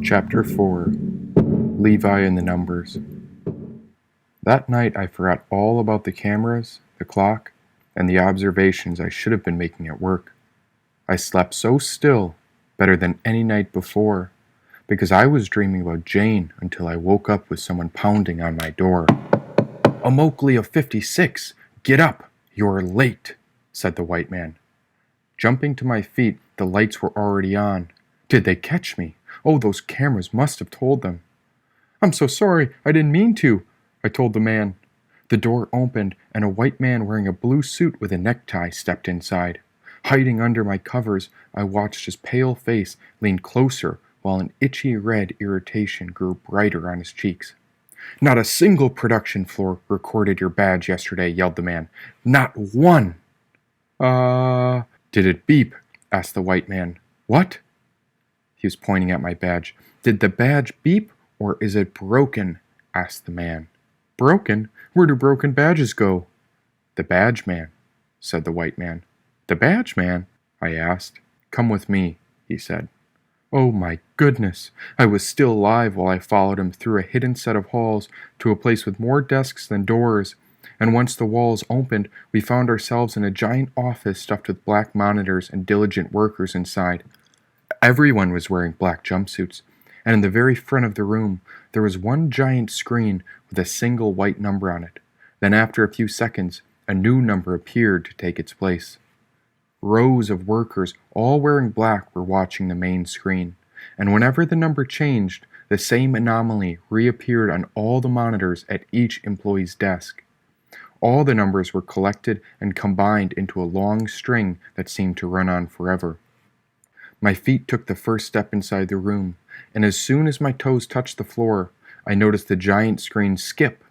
Chapter 4 Levi and the Numbers. That night I forgot all about the cameras, the clock, and the observations I should have been making at work. I slept so still, better than any night before, because I was dreaming about Jane until I woke up with someone pounding on my door. "A Mowgli of 56! Get up! You're late!" said the white man. Jumping to my feet, the lights were already on. Did they catch me? Oh, those cameras must have told them. "I'm so sorry, I didn't mean to," I told the man. The door opened, and a white man wearing a blue suit with a necktie stepped inside. Hiding under my covers, I watched his pale face lean closer while an itchy red irritation grew brighter on his cheeks. "Not a single production floor recorded your badge yesterday," yelled the man. "Not one!" Did it beep?" asked the white man. "What?" He was pointing at my badge. "Did the badge beep, or is it broken?" asked the man. "Broken? Where do broken badges go?" "The badge man," said the white man. "The badge man?" I asked. "Come with me," he said. Oh my goodness! I was still alive while I followed him through a hidden set of halls to a place with more desks than doors, and once the walls opened, we found ourselves in a giant office stuffed with black monitors and diligent workers inside. Everyone was wearing black jumpsuits, and in the very front of the room, there was one giant screen with a single white number on it. Then after a few seconds, a new number appeared to take its place. Rows of workers, all wearing black, were watching the main screen, and whenever the number changed, the same anomaly reappeared on all the monitors at each employee's desk. All the numbers were collected and combined into a long string that seemed to run on forever. My feet took the first step inside the room, and as soon as my toes touched the floor, I noticed the giant screen skip.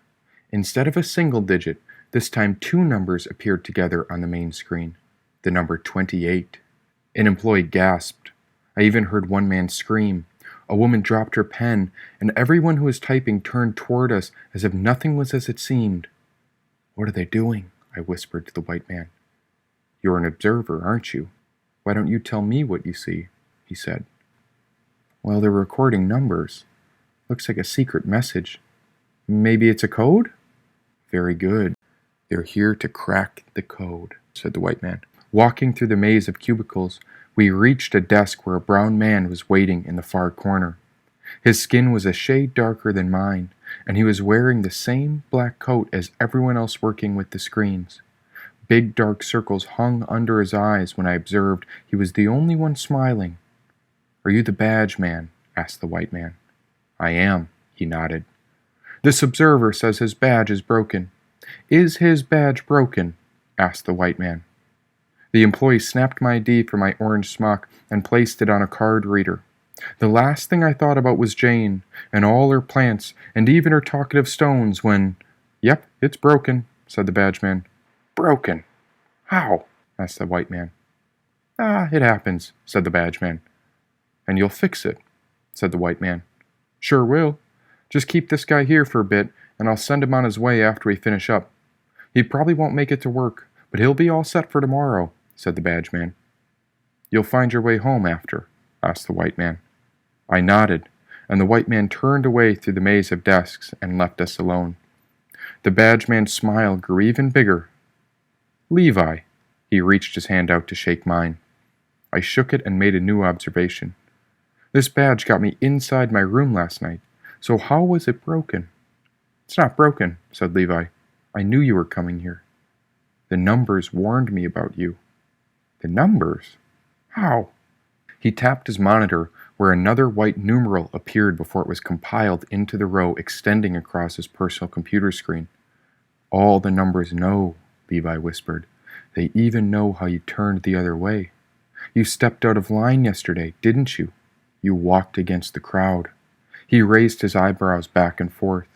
Instead of a single digit, this time two numbers appeared together on the main screen. The number 28. An employee gasped. I even heard one man scream. A woman dropped her pen, and everyone who was typing turned toward us as if nothing was as it seemed. "What are they doing?" I whispered to the white man. "You're an observer, aren't you? Why don't you tell me what you see?" he said. "Well, they're recording numbers. Looks like a secret message. Maybe it's a code?" "Very good. They're here to crack the code," said the white man. Walking through the maze of cubicles, we reached a desk where a brown man was waiting in the far corner. His skin was a shade darker than mine, and he was wearing the same black coat as everyone else working with the screens. Big dark circles hung under his eyes when I observed he was the only one smiling. "Are you the badge man?" asked the white man. "I am," he nodded. "This observer says his badge is broken." "Is his badge broken?" asked the white man. The employee snapped my ID from my orange smock and placed it on a card reader. The last thing I thought about was Jane, and all her plants, and even her talkative stones when... "Yep, it's broken," said the badge man. "Broken? How?" asked the white man. It happens," said the badge man. "And you'll fix it," said the white man. "Sure will. Just keep this guy here for a bit, and I'll send him on his way after we finish up. He probably won't make it to work, but he'll be all set for tomorrow," said the badge man. "You'll find your way home after?" asked the white man. I nodded, and the white man turned away through the maze of desks and left us alone. The badge man's smile grew even bigger. "Levi." He reached his hand out to shake mine. I shook it and made a new observation. "This badge got me inside my room last night, so how was it broken?" "It's not broken," said Levi. "I knew you were coming here. The numbers warned me about you." "The numbers? How?" He tapped his monitor, where another white numeral appeared before it was compiled into the row extending across his personal computer screen. "All the numbers know," Levi whispered. "They even know how you turned the other way. You stepped out of line yesterday, didn't you? You walked against the crowd." He raised his eyebrows back and forth.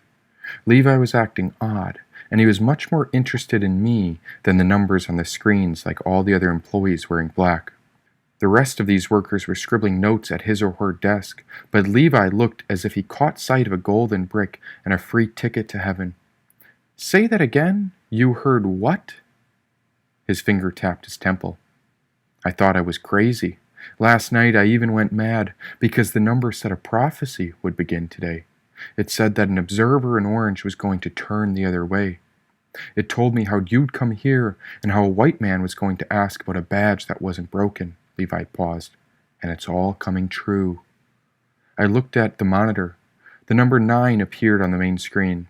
Levi was acting odd, and he was much more interested in me than the numbers on the screens like all the other employees wearing black. The rest of these workers were scribbling notes at his or her desk, but Levi looked as if he caught sight of a golden brick and a free ticket to heaven. "Say that again? You heard what?" His finger tapped his temple. I thought I was crazy, Last night I even went mad because the number said a prophecy would begin today. It said that an observer in orange was going to turn the other way. It told me how you'd come here and how a white man was going to ask about a badge that wasn't broken. Levi paused. And it's all coming true. I looked at the monitor. The number 9 appeared on the main screen,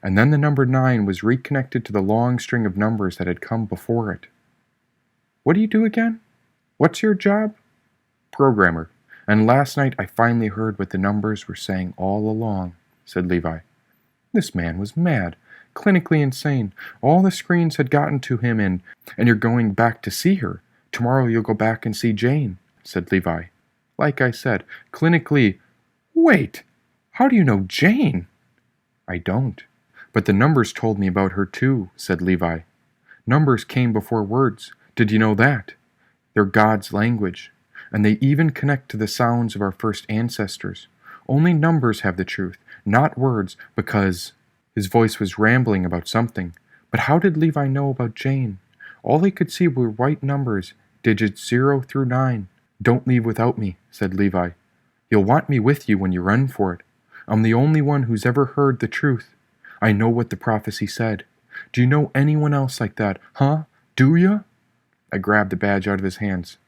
and then the number 9 was reconnected to the long string of numbers that had come before it. What do you do again? What's your job? Programmer. And last night I finally heard what the numbers were saying all along, said Levi. This man was mad, clinically insane. All the screens had gotten to him, and you're going back to see her. Tomorrow you'll go back and see Jane, said Levi. Like I said, clinically. Wait, how do you know Jane? I don't. But the numbers told me about her too, said Levi. Numbers came before words. Did you know that? They're God's language, and they even connect to the sounds of our first ancestors. Only numbers have the truth, not words, because... His voice was rambling about something. But how did Levi know about Jane? All he could see were white numbers, digits 0 through 9. Don't leave without me, said Levi. You'll want me with you when you run for it. I'm the only one who's ever heard the truth. I know what the prophecy said. Do you know anyone else like that, huh? Do ya? I grabbed the badge out of his hands.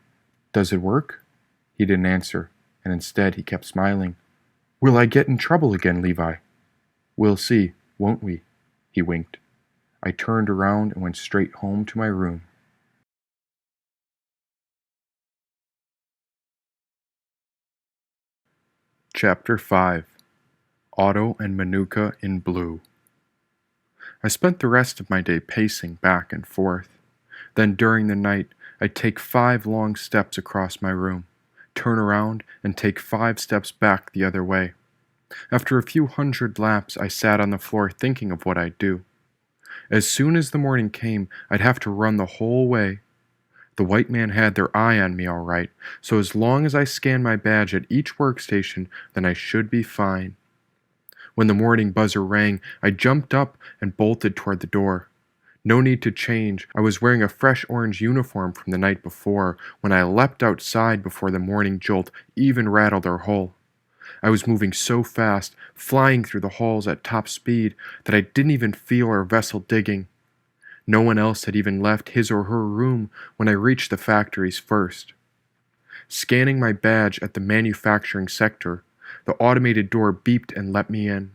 Does it work? He didn't answer, and instead he kept smiling. Will I get in trouble again, Levi? We'll see, won't we? He winked. I turned around and went straight home to my room. Chapter 5. Otto and Manuka in Blue. I spent the rest of my day pacing back and forth. Then during the night, I'd take 5 long steps across my room, turn around, and take 5 steps back the other way. After a few hundred laps, I sat on the floor thinking of what I'd do. As soon as the morning came, I'd have to run the whole way. The white man had their eye on me all right, so as long as I scanned my badge at each workstation, then I should be fine. When the morning buzzer rang, I jumped up and bolted toward the door. No need to change. I was wearing a fresh orange uniform from the night before when I leapt outside before the morning jolt even rattled our hull. I was moving so fast, flying through the halls at top speed, that I didn't even feel our vessel digging. No one else had even left his or her room when I reached the factories first. Scanning my badge at the manufacturing sector, the automated door beeped and let me in.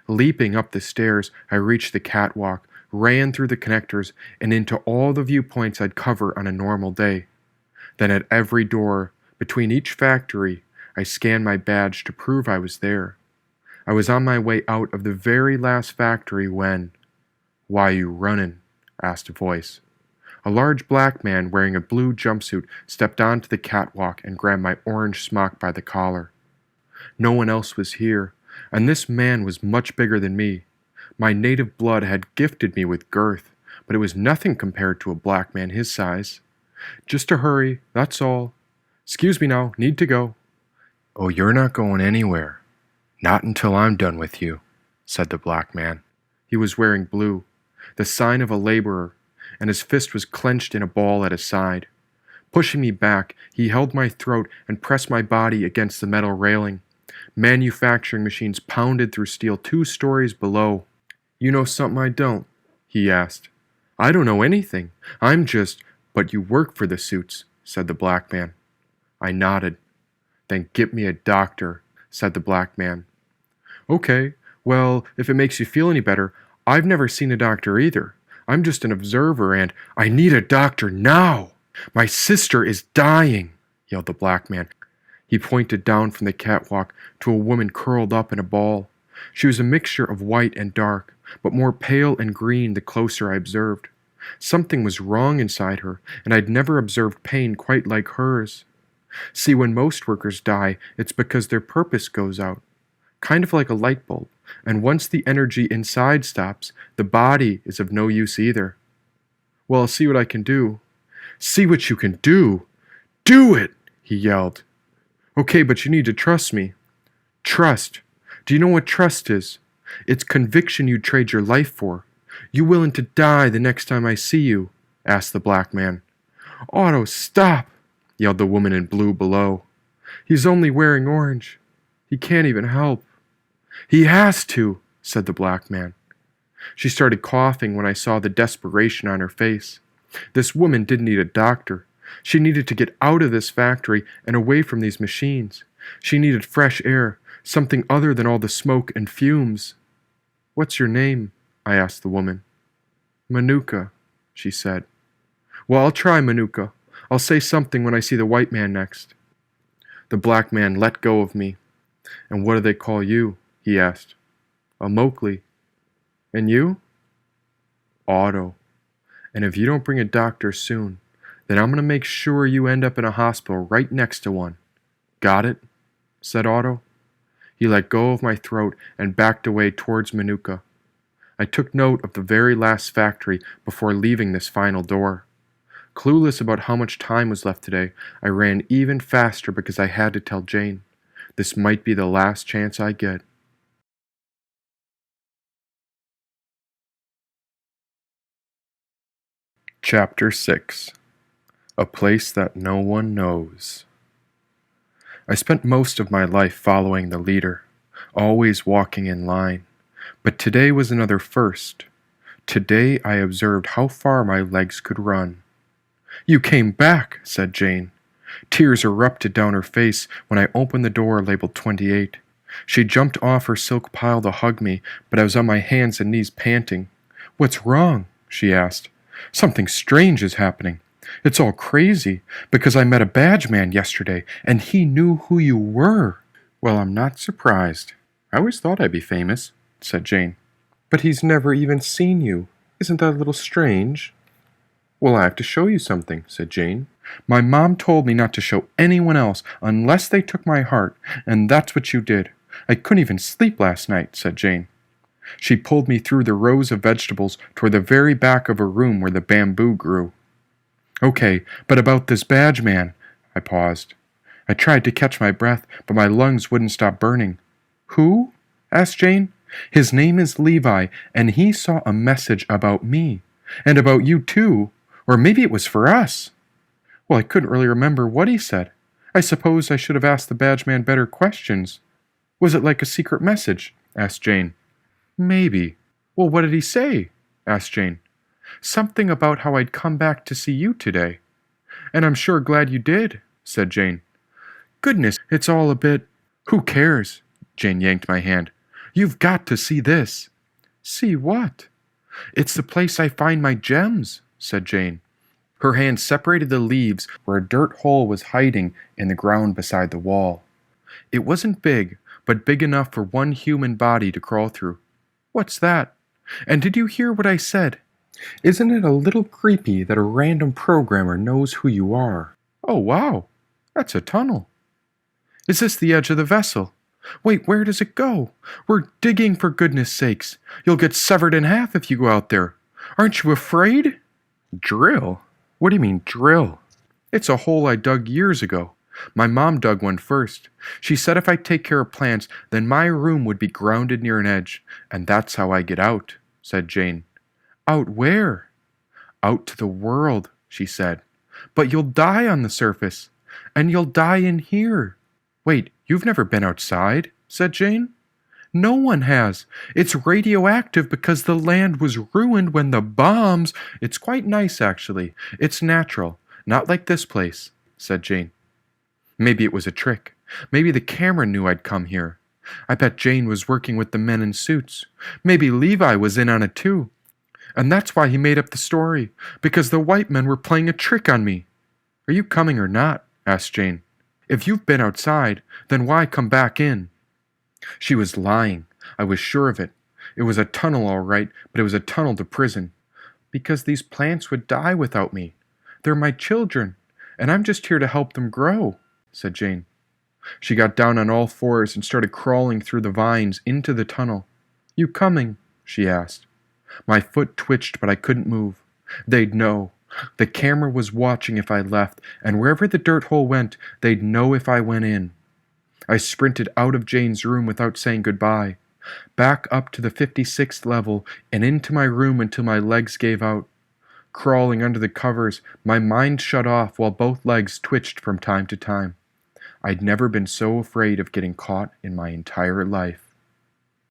Leaping up the stairs, I reached the catwalk, ran through the connectors, and into all the viewpoints I'd cover on a normal day. Then at every door, between each factory, I scanned my badge to prove I was there. I was on my way out of the very last factory when... "Why you runnin'?" asked a voice. A large black man wearing a blue jumpsuit stepped onto the catwalk and grabbed my orange smock by the collar. No one else was here, and this man was much bigger than me. My native blood had gifted me with girth, but it was nothing compared to a black man his size. "Just a hurry, that's all. 'Excuse me now, need to go." "Oh, you're not going anywhere. Not until I'm done with you," said the black man. He was wearing blue, the sign of a laborer, and his fist was clenched in a ball at his side. Pushing me back, he held my throat and pressed my body against the metal railing. Manufacturing machines pounded through steel 2 stories below. "You know something I don't?" he asked. "I don't know anything. I'm just..." "But you work for the suits," said the black man. I nodded. "Then get me a doctor," said the black man. "Okay, well, if it makes you feel any better, I've never seen a doctor either. I'm just an observer and..." "I need a doctor now! My sister is dying!" yelled the black man. He pointed down from the catwalk to a woman curled up in a ball. She was a mixture of white and dark, but more pale and green the closer I observed. Something was wrong inside her, and I'd never observed pain quite like hers. See, when most workers die, it's because their purpose goes out. Kind of like a light bulb, and once the energy inside stops, the body is of no use either. "Well, I'll see what I can do." "See what you can do? Do it!" he yelled. "Okay, but you need to trust me." "Trust? Do you know what trust is? It's conviction you'd trade your life for. You willing to die the next time I see you?" asked the black man. "Otto, stop!" yelled the woman in blue below. "He's only wearing orange. He can't even help." "He has to," said the black man. She started coughing when I saw the desperation on her face. This woman didn't need a doctor. She needed to get out of this factory and away from these machines. She needed fresh air, something other than all the smoke and fumes. "What's your name?" I asked the woman. "Manuka," she said. "Well, I'll try, Manuka. I'll say something when I see the white man next." The black man let go of me. "And what do they call you?" he asked. "A Mowgli." "And you?" "Otto. And if you don't bring a doctor soon, then I'm going to make sure you end up in a hospital right next to one." "Got it?" said Otto. He let go of my throat and backed away towards Manuka. I took note of the very last factory before leaving this final door. Clueless about how much time was left today, I ran even faster because I had to tell Jane. This might be the last chance I get. Chapter 6. A Place That No One Knows. I spent most of my life following the leader, always walking in line. But today was another first. Today I observed how far my legs could run. "You came back," said Jane. Tears erupted down her face when I opened the door labeled 28. She jumped off her silk pile to hug me, but I was on my hands and knees panting. "What's wrong?" she asked. "Something strange is happening. It's all crazy, because I met a badge man yesterday, and he knew who you were." "Well, I'm not surprised. I always thought I'd be famous," said Jane. "But he's never even seen you. Isn't that a little strange?" "Well, I have to show you something," said Jane. "My mom told me not to show anyone else unless they took my heart, and that's what you did. I couldn't even sleep last night," said Jane. She pulled me through the rows of vegetables toward the very back of a room where the bamboo grew. "Okay, but about this badge man," I paused. I tried to catch my breath, but my lungs wouldn't stop burning. "Who?" asked Jane. "His name is Levi, and he saw a message about me. And about you too. Or maybe it was for us." Well, I couldn't really remember what he said. I suppose I should have asked the badge man better questions. "Was it like a secret message?" asked Jane. "Maybe." "Well, what did he say?" asked Jane. "Something about how I'd come back to see you today." "And I'm sure glad you did," said Jane. "Goodness, it's all a bit—" "Who cares?" Jane yanked my hand. "You've got to see this." "See what?" "It's the place I find my gems," said Jane. Her hand separated the leaves where a dirt hole was hiding in the ground beside the wall. It wasn't big, but big enough for one human body to crawl through. "What's that? And did you hear what I said? Isn't it a little creepy that a random programmer knows who you are?" "Oh, wow. That's a tunnel." "Is this the edge of the vessel? Wait, where does it go? We're digging, for goodness sakes. You'll get severed in half if you go out there. Aren't you afraid?" "Drill? What do you mean, drill?" "It's a hole I dug years ago. My mom dug one first. She said if I take care of plants, then my room would be grounded near an edge, and that's how I get out," said Jane. "Out where?" "Out to the world," she said. "But you'll die on the surface. And you'll die in here." "Wait, you've never been outside?" said Jane. "No one has. It's radioactive because the land was ruined when the bombs—" "It's quite nice, actually. It's natural. Not like this place," said Jane. Maybe it was a trick. Maybe the camera knew I'd come here. I bet Jane was working with the men in suits. Maybe Levi was in on it too. And that's why he made up the story, because the white men were playing a trick on me. "Are you coming or not?" asked Jane. "If you've been outside, then why come back in?" She was lying. I was sure of it. It was a tunnel, all right, but it was a tunnel to prison. "Because these plants would die without me. They're my children, and I'm just here to help them grow," said Jane. She got down on all fours and started crawling through the vines into the tunnel. "You coming?" she asked. My foot twitched, but I couldn't move. They'd know. The camera was watching if I left, and wherever the dirt hole went, they'd know if I went in. I sprinted out of Jane's room without saying goodbye, back up to the 56th level and into my room until my legs gave out. crawling under the covers, my mind shut off while both legs twitched from time to time. I'd never been so afraid of getting caught in my entire life.